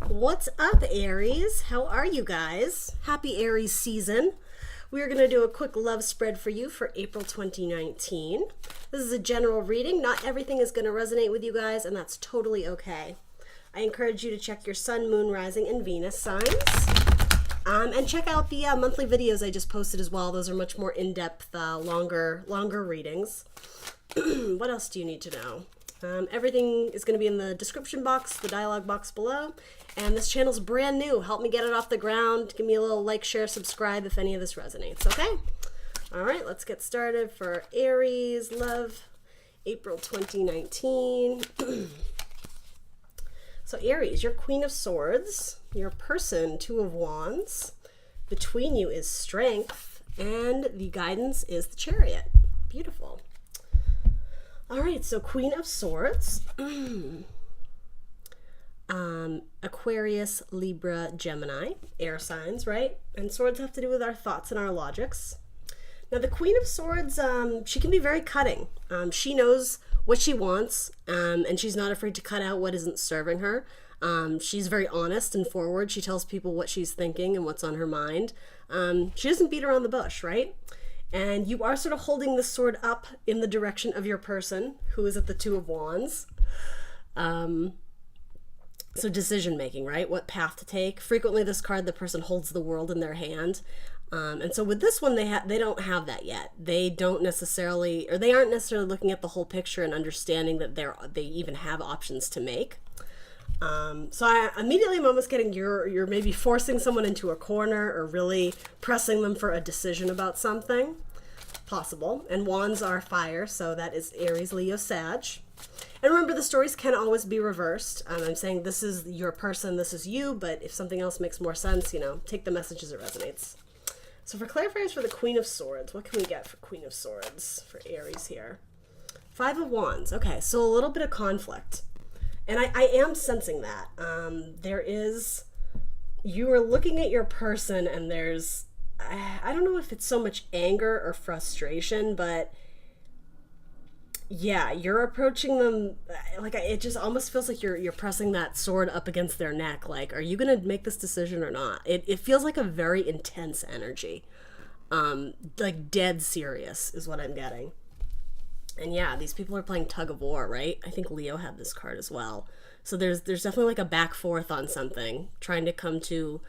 What's up, Aries? How are you guys? Happy Aries season. We are going to do a quick love spread for you for April 2019. This is a general reading. Not everything is going to resonate with you guys, and that's totally okay. I encourage you to check your sun, moon, rising, and Venus signs. And check out the monthly videos I just posted as well. Those are much more in-depth, longer readings. What else do you need to know? Everything is going to be in the description box, the dialogue box below. And this channel's brand new. Help me get it off the ground. Give me a little like, share, subscribe if any of this resonates, okay? All right, let's get started for Aries love, April 2019. So Aries, your Queen of Swords, your person, Two of Wands. Between you is Strength, and the guidance is the Chariot. Beautiful. All right, so Queen of Swords, Aquarius, Libra, Gemini, air signs, right? And swords have to do with our thoughts and our logics. Now, the Queen of Swords, she can be very cutting. She knows what she wants, and she's not afraid to cut out what isn't serving her. She's very honest and forward. She tells people what she's thinking and what's on her mind. She doesn't beat around the bush, right? And you are sort of holding the sword up in the direction of your person, who is at the Two of Wands. So decision making, right? What path to take. Frequently this card, the person holds the world in their hand. And so with this one, they don't have that yet. They don't necessarily, or they aren't necessarily looking at the whole picture and understanding that they even have options to make. So I immediately am almost getting you're maybe forcing someone into a corner or really pressing them for a decision about something. Possible. And wands are fire, so that is Aries, Leo, Sag. And remember, the stories can always be reversed. I'm saying this is your person, this is you, but if something else makes more sense, take the message as it resonates. So for clarifiers for the Queen of Swords, what can we get for Queen of Swords for Aries here? Five of Wands. Okay, so a little bit of conflict. And I am sensing that. You are looking at your person and there's, I don't know if it's so much anger or frustration, but yeah, you're approaching them, like it just almost feels like you're pressing that sword up against their neck. Like, are you going to make this decision or not? It feels like a very intense energy. Like dead serious is what I'm getting. And yeah, these people are playing tug of war, right? I think Leo had this card as well. So there's definitely like a back forth on something, trying to come to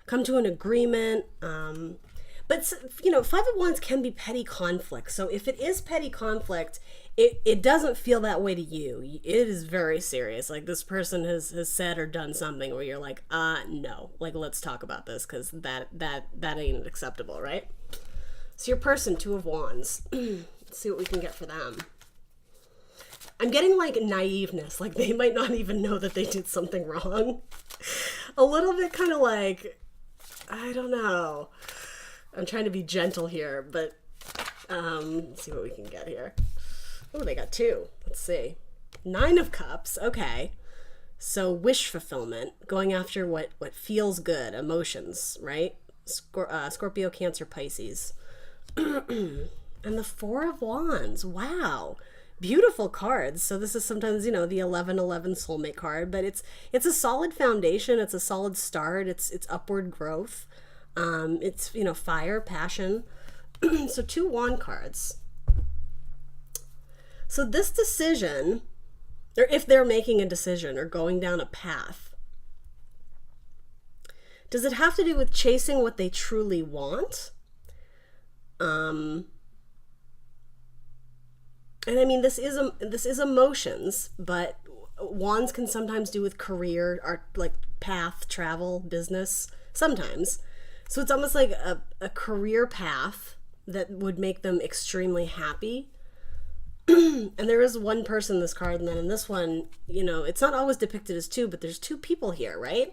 an agreement. But Five of Wands can be petty conflict. So if it is petty conflict, it doesn't feel that way to you. It is very serious. Like this person has said or done something where you're like, no, like let's talk about this because that ain't acceptable, right? So your person, Two of Wands. Let's see what we can get for them. I'm getting like naiveness, like they might not even know that they did something wrong. A little bit kind of like, I don't know. I'm trying to be gentle here, but let's see what we can get here. Oh, they got two. Let's see. Nine of Cups. Okay. So wish fulfillment, going after what feels good, emotions, right? Scorpio, Cancer, Pisces. And the Four of Wands. Wow. Beautiful cards. So this is sometimes, the 1111 soulmate card, but it's a solid foundation. It's a solid start. It's upward growth. It's, fire, passion. So two wand cards. So this decision, or if they're making a decision or going down a path, does it have to do with chasing what they truly want? And I mean, this is emotions, but wands can sometimes do with career, art, like path, travel, business, sometimes. So it's almost like a career path that would make them extremely happy. And there is one person in this card, and then in this one, it's not always depicted as two, but there's two people here, right?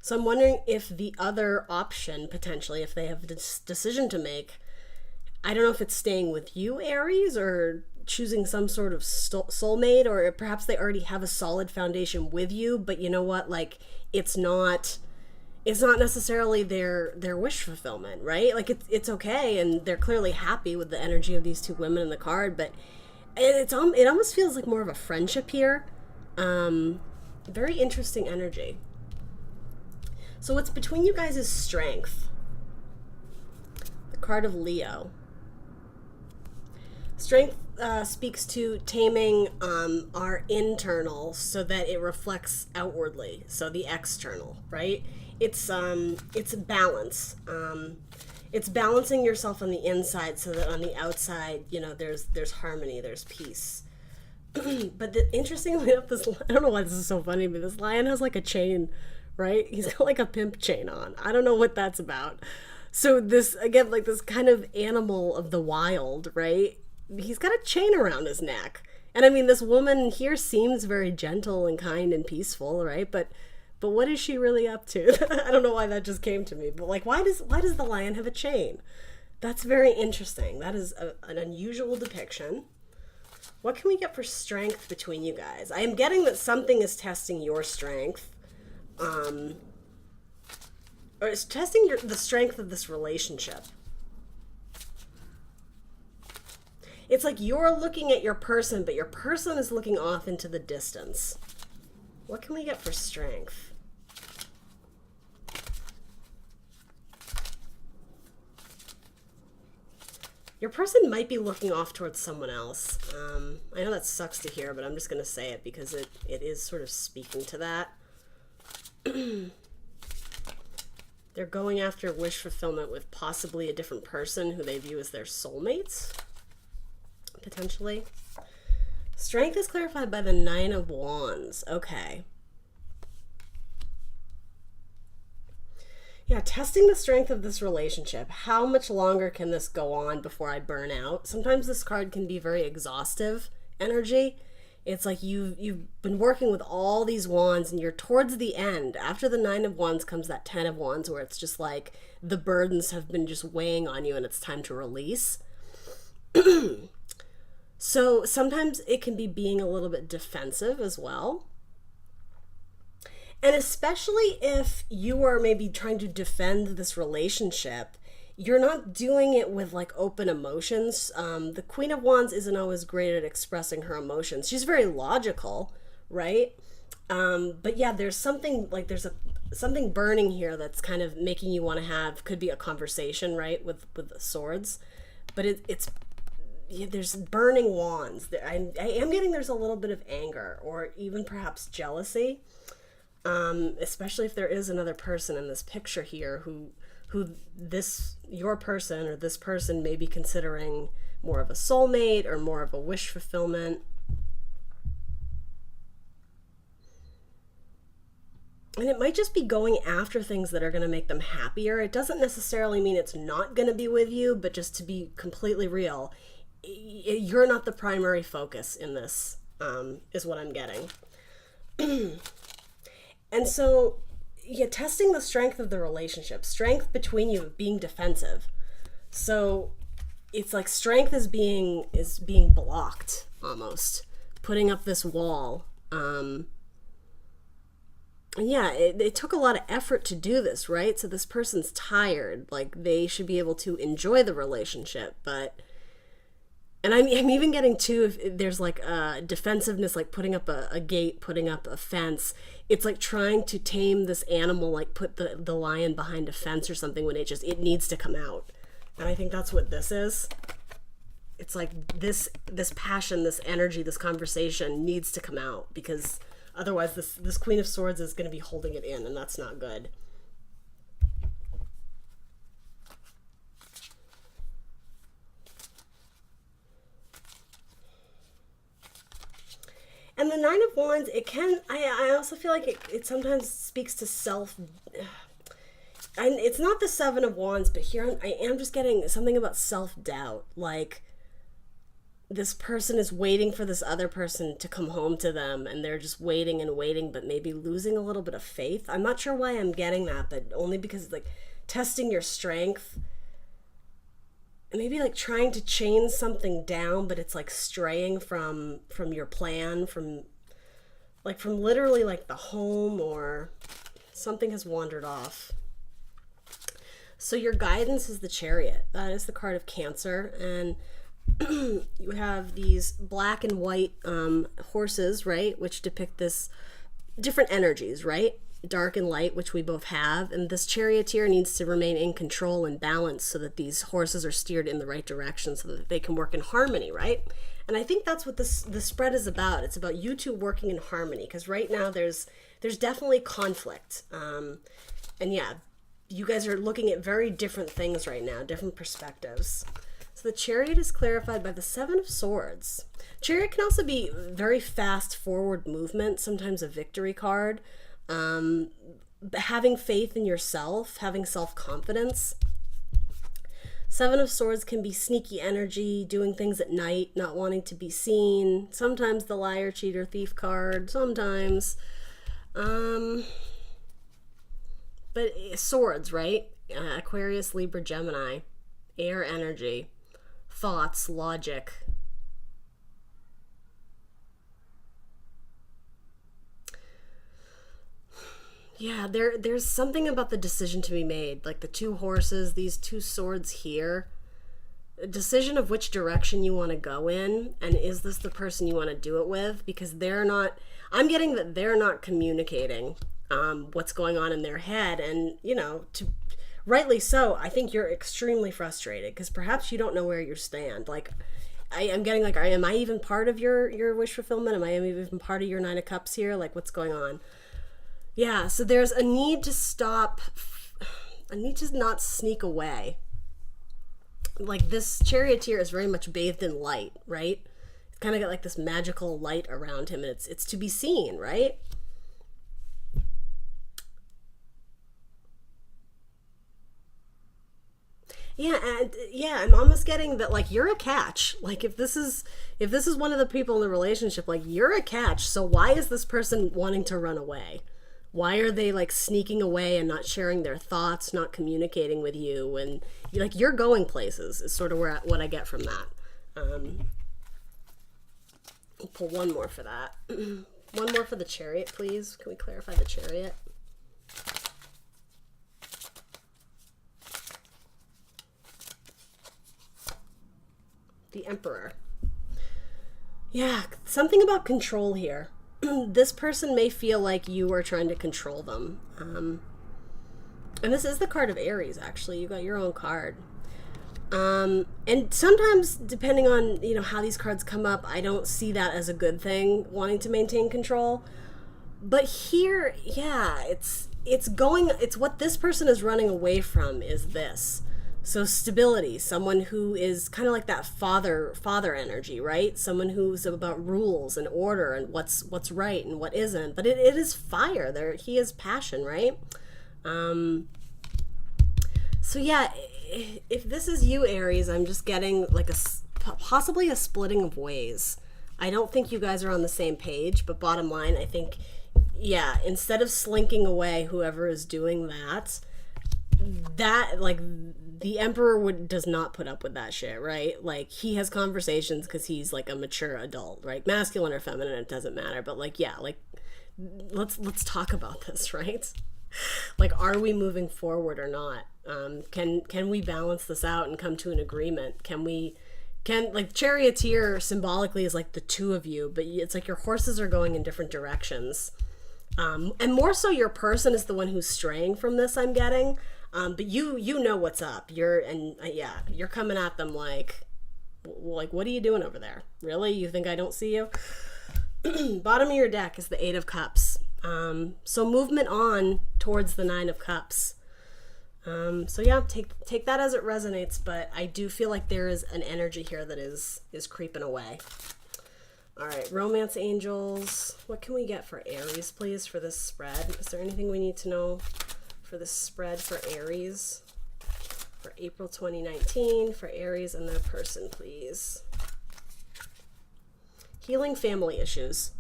So I'm wondering if the other option, potentially, if they have a decision to make, I don't know if it's staying with you, Aries, or choosing some sort of soulmate, or perhaps they already have a solid foundation with you, but you know what, like it's not necessarily their wish fulfillment, right? Like it's okay, and they're clearly happy with the energy of these two women in the card, but it almost feels like more of a friendship here. Very interesting energy. So what's between you guys is strength. The card of Leo. Strength speaks to taming our internal so that it reflects outwardly. So the external, right? It's balance. It's balancing yourself on the inside so that on the outside, you know, there's harmony, there's peace. But interestingly enough, I don't know why this is so funny, but this lion has like a chain, right? He's got like a pimp chain on. I don't know what that's about. So this, again, like this kind of animal of the wild, right? He's got a chain around his neck. And I mean, this woman here seems very gentle and kind and peaceful, right? But what is she really up to? I don't know why that just came to me. But like, why does the lion have a chain? That's very interesting. That is an unusual depiction. What can we get for strength between you guys? I am getting that something is testing your strength. Or it's testing the strength of this relationship. It's like you're looking at your person, but your person is looking off into the distance. What can we get for strength? Your person might be looking off towards someone else. I know that sucks to hear, but I'm just going to say it because it is sort of speaking to that. They're going after wish fulfillment with possibly a different person who they view as their soulmates, potentially. Strength is clarified by the 9 of Wands. Okay. Yeah, testing the strength of this relationship. How much longer can this go on before I burn out? Sometimes this card can be very exhaustive energy. It's like you've been working with all these wands and you're towards the end. After the 9 of Wands comes that 10 of Wands where it's just like the burdens have been just weighing on you and it's time to release. So sometimes it can be being a little bit defensive as well. And especially if you are maybe trying to defend this relationship, you're not doing it with like open emotions. The Queen of Wands isn't always great at expressing her emotions. She's very logical, right? But yeah, there's something like something burning here that's kind of making you want to have, could be a conversation, right? With the swords, but there's burning wands. I am getting there's a little bit of anger or even perhaps jealousy. Especially if there is another person in this picture here who your person or this person may be considering more of a soulmate or more of a wish fulfillment. And it might just be going after things that are going to make them happier. It doesn't necessarily mean it's not going to be with you, but just to be completely real, you're not the primary focus in this, is what I'm getting. And so, yeah, testing the strength of the relationship, strength between you being defensive. So it's like strength is being blocked almost, putting up this wall. Yeah, it took a lot of effort to do this, right? So this person's tired, like they should be able to enjoy the relationship, and I'm even getting too, if there's like a defensiveness, like putting up a gate, putting up a fence. It's like trying to tame this animal, like put the lion behind a fence or something when it needs to come out. And I think that's what this is. It's like this passion, this energy, this conversation needs to come out because otherwise this Queen of Swords is going to be holding it in, and that's not good. And the 9 of Wands, I also feel like it sometimes speaks to self. And it's not the 7 of Wands, but here I am just getting something about self-doubt. Like this person is waiting for this other person to come home to them, and they're just waiting and waiting, but maybe losing a little bit of faith. I'm not sure why I'm getting that, but only because it's like testing your strength. Maybe like trying to chain something down, but it's like straying from your plan, from literally like the home, or something has wandered off. So your guidance is the Chariot. That is the card of Cancer, and you have these black and white horses, right, which depict this different energies, right? dark and light, which we both have, and this charioteer needs to remain in control and balance so that these horses are steered in the right direction so that they can work in harmony, right? And I think that's what this spread is about. It's about you two working in harmony, because right now there's definitely conflict. And yeah, you guys are looking at very different things right now, different perspectives. So the Chariot is clarified by the Seven of Swords. Chariot can also be very fast forward movement, sometimes a victory card. Having faith in yourself, having self-confidence. Seven of Swords can be sneaky energy, doing things at night, not wanting to be seen. Sometimes the liar, cheater, thief card. Sometimes. But swords, right? Aquarius, Libra, Gemini. Air energy. Thoughts, logic. Yeah, there's something about the decision to be made. Like the two horses, these two swords here. A decision of which direction you want to go in, and is this the person you want to do it with? Because they're not, I'm getting that they're not communicating what's going on in their head, and, you know, rightly so. I think you're extremely frustrated because perhaps you don't know where you stand. Like, I'm getting like, am I even part of your wish fulfillment? Am I even part of your Nine of Cups here? Like, what's going on? Yeah, so there's a need to stop, a need to not sneak away. Like this charioteer is very much bathed in light, right? It's kind of got like this magical light around him, and it's to be seen, right? Yeah, and yeah, I'm almost getting that like you're a catch. Like if this is one of the people in the relationship, like you're a catch. So why is this person wanting to run away? Why are they like sneaking away and not sharing their thoughts, not communicating with you? And like you're going places is sort of what I get from that. We'll pull one more for that. One more for the Chariot, please. Can we clarify the Chariot? The Emperor. Yeah, something about control here. This person may feel like you are trying to control them. And this is the card of Aries, actually. You got your own card. And sometimes, depending on, you know, how these cards come up, I don't see that as a good thing, wanting to maintain control. But here, yeah, it's what this person is running away from is this. So stability, someone who is kind of like that father energy, right? Someone who's about rules and order and what's right and what isn't. But it is fire. He is passion, right? So yeah, if this is you, Aries, I'm just getting like possibly a splitting of ways. I don't think you guys are on the same page, but bottom line, I think, yeah, instead of slinking away whoever is doing that like the Emperor does not put up with that shit, right? Like he has conversations because he's like a mature adult, right? Masculine or feminine, it doesn't matter. But like, yeah, like let's talk about this, right? Like, are we moving forward or not? Can we balance this out and come to an agreement? Can like Charioteer symbolically is like the two of you, but it's like your horses are going in different directions. And more so your person is the one who's straying from this, I'm getting. But you know what's up. You're coming at them like what are you doing over there? Really? You think I don't see you? Bottom of your deck is the Eight of Cups. So movement on towards the Nine of Cups. So yeah, take that as it resonates, but I do feel like there is an energy here that is creeping away. All right, romance angels. What can we get for Aries, please, for this spread? Is there anything we need to know for this spread for Aries for April 2019 for Aries and their person, please? Healing family issues.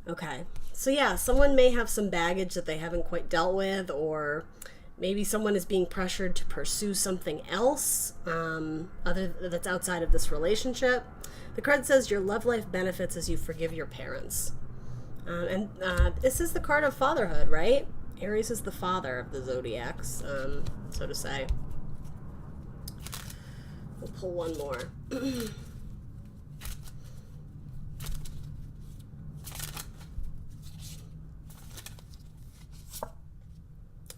Okay, so yeah, someone may have some baggage that they haven't quite dealt with, or maybe someone is being pressured to pursue something else that's outside of this relationship. The card says your love life benefits as you forgive your parents. And this is the card of fatherhood, right? Aries is the father of the zodiacs, so to say. We'll pull one more.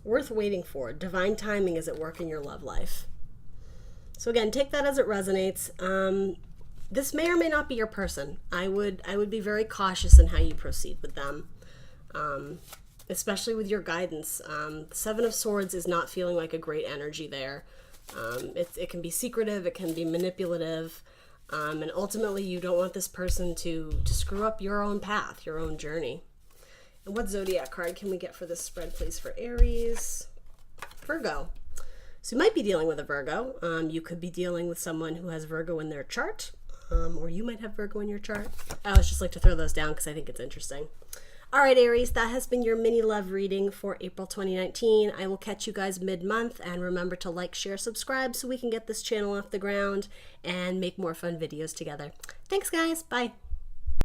Worth waiting for. Divine timing is at work in your love life. So again, take that as it resonates. This may or may not be your person. I would be very cautious in how you proceed with them, especially with your guidance. The Seven of Swords is not feeling like a great energy there. It can be secretive, it can be manipulative, and ultimately you don't want this person to screw up your own path, your own journey. And what zodiac card can we get for this spread, please, for Aries? Virgo. So you might be dealing with a Virgo. You could be dealing with someone who has Virgo in their chart, or you might have Virgo in your chart. I always just like to throw those down because I think it's interesting. All right, Aries, that has been your mini love reading for April 2019. I will catch you guys mid-month, and remember to like, share, subscribe so we can get this channel off the ground and make more fun videos together. Thanks, guys. Bye.